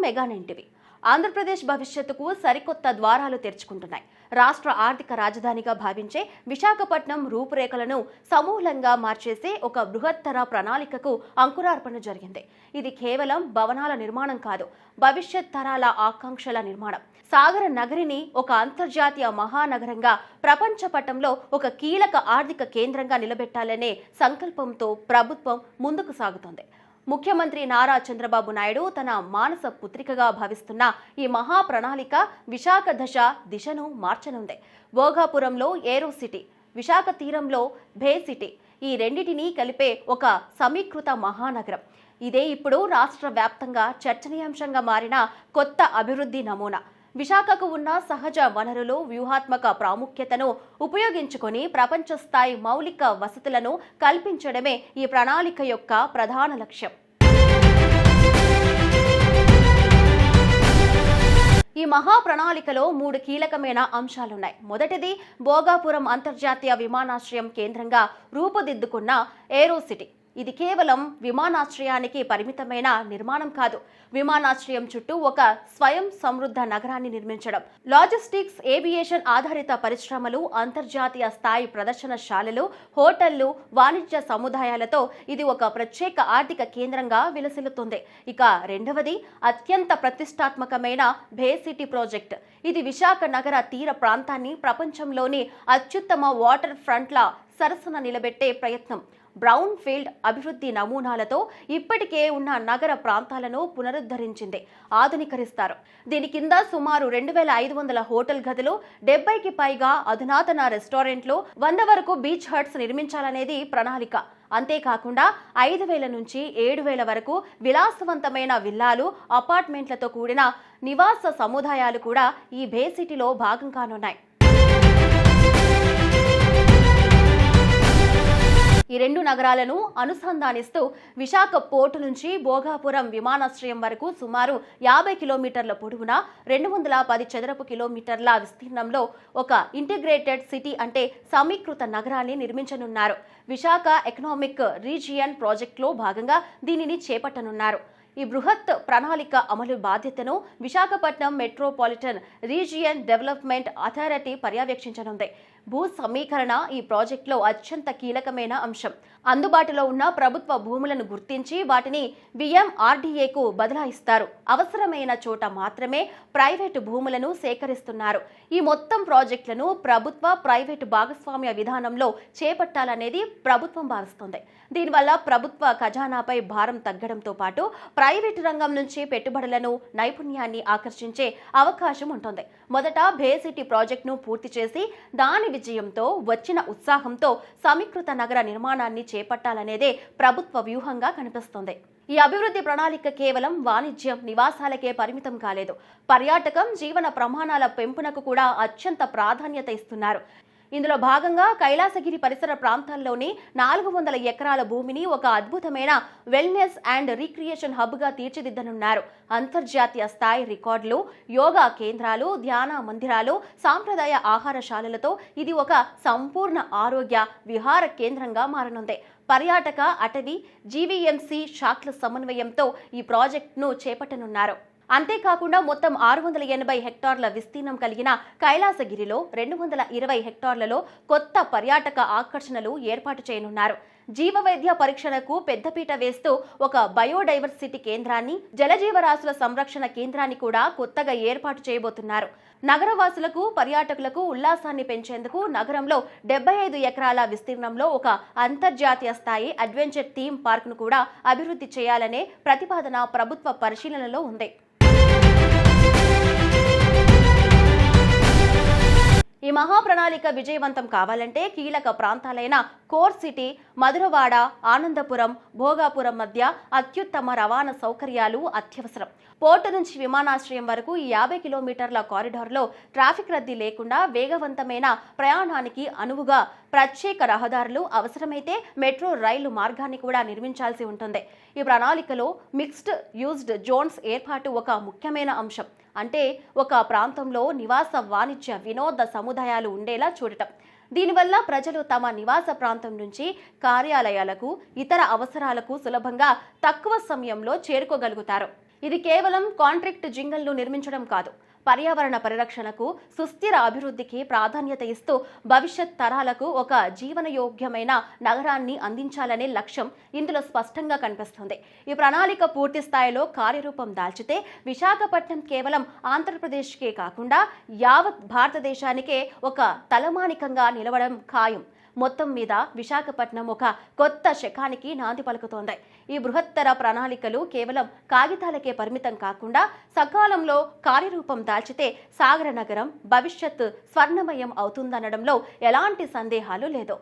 Mega NTV. Andhra Pradesh భవిష్యత్తుకు సరికొత్త ద్వారాలు తెరుచుకుంటున్నాయి. రాష్ట్ర ఆర్థిక రాజధానిగా భావించే విశాఖపట్నం రూపురేఖలను సమూలంగా మార్చేసే ఒక బృహత్తర ప్రణాళికకు అంకురార్పణ జరిగింది. ఇది కేవలం భవనాల నిర్మాణం కాదు, భవిష్యత్ తరాల ఆకాంక్షల నిర్మాణం. సాగర నగరిని ఒక అంతర్జాతీయ మహానగరంగా, ప్రపంచ పటంలో ఒక కీలక ఆర్థిక కేంద్రంగా నిలబెట్టాలనే సంకల్పంతో ప్రభుత్వం ముందుకు సాగుతోంది. ముఖ్యమంత్రి నారా చంద్రబాబు నాయుడు తన మానస పుత్రికగా భావిస్తున్న ఈ మహా ప్రణాళిక విశాఖ దిశను మార్చనుంది. భోగాపురంలో ఏరో సిటీ, విశాఖ తీరంలో బే సిటీ, ఈ రెండిటిని కలిపే ఒక సమీకృత మహానగరం. ఇదే ఇప్పుడు రాష్ట్ర వ్యాప్తంగా చర్చనీయాంశంగా మారిన కొత్త అభివృద్ధి నమూనా. విశాఖకు ఉన్న సహజ వనరులు, వ్యూహాత్మక ప్రాముఖ్యతను ఉపయోగించుకొని ప్రపంచ స్థాయి మౌలిక వసతులను కల్పించడమే ఈ ప్రణాళిక యొక్క ప్రధాన లక్ష్యం. ఈ మహా ప్రణాళికలో 3 కీలకమైన అంశాలున్నాయి. మొదటిది, భోగాపురం అంతర్జాతీయ విమానాశ్రయం కేంద్రంగా రూపుదిద్దుకున్న ఏరో సిటీ. ఇది కేవలం విమానాశ్రయానికి పరిమితమైన నిర్మాణం కాదు, విమానాశ్రయం చుట్టూ ఒక స్వయం సమృద్ధ నగరాన్ని నిర్మించడం. లాజిస్టిక్స్, ఏవియేషన్ ఆధారిత పరిశ్రమలు, అంతర్జాతీయ స్థాయి ప్రదర్శనశాలలు, హోటళ్లు, వాణిజ్య సముదాయాలతో ఇది ఒక ప్రత్యేక ఆర్థిక కేంద్రంగా విలసిల్లుతుంది. ఇక రెండవది, అత్యంత ప్రతిష్టాత్మకమైన బే సిటీ ప్రాజెక్ట్. ఇది విశాఖ నగర తీర ప్రాంతాన్ని ప్రపంచంలోని అత్యుత్తమ వాటర్ ఫ్రంట్ల సరసన నిలబెట్టే ప్రయత్నం. బ్రౌన్ ఫీల్డ్ అభివృద్ధి నమూనాలతో ఇప్పటికే ఉన్న నగర ప్రాంతాలను పునరుద్ధరించింది, ఆధునీకరిస్తారు. దీని కింద సుమారు 2500 హోటల్ గదులు, 70కి పైగా అధునాతన రెస్టారెంట్లు, 100 వరకు బీచ్ హట్స్ నిర్మించాలనేది ప్రణాళిక. అంతేకాకుండా 5000 నుంచి 7000 వరకు విలాసవంతమైన విల్లాలు, అపార్ట్మెంట్లతో కూడిన నివాస సముదాయాలు కూడా ఈ బే సిటీలో భాగం కానున్నాయి. ఈ 2 నగరాలను అనుసంధానిస్తూ విశాఖ పోర్టు నుంచి భోగాపురం విమానాశ్రయం వరకు సుమారు 50 కిలోమీటర్ల పొడవున 210 చదరపు కిలోమీటర్ల విస్తీర్ణంలో ఒక ఇంటిగ్రేటెడ్ సిటీ అంటే సమీకృత నగరాన్ని నిర్మించనున్నారు. విశాఖ ఎకనామిక్ రీజియన్ ప్రాజెక్టులో భాగంగా దీనిని చేపట్టనున్నారు. ఈ బృహత్ ప్రణాళిక అమలు బాధ్యతను Visakhapatnam metropolitan region development authority పర్యవేక్షించనుంది. భూ సమీకరణ ఈ ప్రాజెక్టులో అత్యంత కీలకమైన అంశం. అందుబాటులో ఉన్న ప్రభుత్వ భూములను గుర్తించి వాటిని BMRDAకు బదలాయిస్తారు. అవసరమైన చోట మాత్రమే ప్రైవేటు భూములను సేకరిస్తున్నారు. ఈ మొత్తం ప్రాజెక్టులను ప్రభుత్వ ప్రైవేటు భాగస్వామ్య విధానంలో చేపట్టాలనేది ప్రభుత్వం భావిస్తోంది. దీనివల్ల ప్రభుత్వ ఖజానాపై భారం తగ్గడంతో పాటు ప్రైవేటు రంగం నుంచి పెట్టుబడులను, నైపుణ్యాన్ని ఆకర్షించే అవకాశం ఉంటుంది. మొదట బే సిటీ ప్రాజెక్టును పూర్తి చేసి దాని విజయంతో వచ్చిన ఉత్సాహంతో సమీకృత నగర నిర్మాణాన్ని చేపట్టాలనేదే ప్రభుత్వ వ్యూహంగా కనిపిస్తోంది. ఈ అభివృద్ధి ప్రణాళిక కేవలం వాణిజ్యం, నివాసాలకే పరిమితం కాలేదు. పర్యాటకం, జీవన ప్రమాణాల పెంపునకు కూడా అత్యంత ప్రాధాన్యత ఇస్తున్నారు. ఇందులో భాగంగా కైలాసగిరి పరిసర ప్రాంతాల్లోని 400 ఎకరాల భూమిని ఒక అద్భుతమైన వెల్నెస్ అండ్ రీక్రియేషన్ హబ్గా తీర్చిదిద్దనున్నారు. అంతర్జాతీయ స్థాయి రికార్డులు, యోగా కేంద్రాలు, ధ్యాన మందిరాలు, సాంప్రదాయ ఆహారశాలలతో ఇది ఒక సంపూర్ణ ఆరోగ్య విహార కేంద్రంగా మారనుంది. పర్యాటక, అటవీ, GVMC శాఖల సమన్వయంతో ఈ ప్రాజెక్టును చేపట్టనున్నారు. అంతేకాకుండా మొత్తం 680 హెక్టార్ల విస్తీర్ణం కలిగిన కైలాసగిరిలో 220 హెక్టార్లలో కొత్త పర్యాటక ఆకర్షణలు ఏర్పాటు చేయనున్నారు. జీవవైద్య పరీక్షలకు పెద్దపీట వేస్తూ ఒక బయోడైవర్సిటీ కేంద్రాన్ని, జలజీవరాశుల సంరక్షణ కేంద్రాన్ని కూడా కొత్తగా ఏర్పాటు చేయబోతున్నారు. నగరవాసులకు, పర్యాటకులకు ఉల్లాసాన్ని పెంచేందుకు నగరంలో 75 ఎకరాల విస్తీర్ణంలో ఒక అంతర్జాతీయ స్థాయి అడ్వెంచర్ థీమ్ పార్క్ను కూడా అభివృద్ధి చేయాలనే ప్రతిపాదన ప్రభుత్వ పరిశీలనలో ఉంది. ఈ మహాప్రణాళిక విజయవంతం కావాలంటే కీలక ప్రాంతాలైన కోర్ సిటీ, మధురవాడ, ఆనందపురం, భోగాపురం మధ్య అత్యుత్తమ రవాణా సౌకర్యాలు అత్యవసరం. పోర్టు నుంచి విమానాశ్రయం వరకు ఈ 50 కిలోమీటర్ల కారిడార్లో ట్రాఫిక్ రద్దీ లేకుండా వేగవంతమైన ప్రయాణానికి అనువుగా ప్రత్యేక రహదారులు, అవసరమైతే మెట్రో రైలు మార్గాన్ని కూడా నిర్మించాల్సి ఉంటుంది. ఈ ప్రణాళికలో మిక్స్డ్ యూజ్డ్ జోన్స్ ఏర్పాటు ఒక ముఖ్యమైన అంశం. అంటే ఒక ప్రాంతంలో నివాస, వాణిజ్య, వినోద సముదాయాలు ఉండేలా చూడటం. దీనివల్ల ప్రజలు తమ నివాస ప్రాంతం నుంచి కార్యాలయాలకు, ఇతర అవసరాలకు సులభంగా తక్కువ సమయంలో చేరుకోగలుగుతారు. ఇది కేవలం కాంట్రాక్ట్ జింగల్ను నిర్మించడం కాదు, పర్యావరణ పరిరక్షణకు, సుస్థిర అభివృద్ధికి ప్రాధాన్యత ఇస్తూ భవిష్యత్ తరాలకు ఒక జీవనయోగ్యమైన నగరాన్ని అందించాలనే లక్ష్యం ఇందులో స్పష్టంగా కనిపిస్తుంది. ఈ ప్రణాళిక పూర్తి స్థాయిలో కార్యరూపం దాల్చితే విశాఖపట్నం కేవలం ఆంధ్రప్రదేశ్కే కాకుండా యావత్ భారతదేశానికే ఒక తలమానికంగా నిలవడం ఖాయం. మొత్తం మీద విశాఖపట్నం ఒక కొత్త శకానికి నాంది పలుకుతోంది. ఈ బృహత్తర ప్రణాళికలు కేవలం కాగితాలకే పరిమితం కాకుండా సకాలంలో కార్యరూపం దాల్చితే సాగర నగరం భవిష్యత్ స్వర్ణమయం అవుతుందనడంలో ఎలాంటి సందేహాలు లేదు.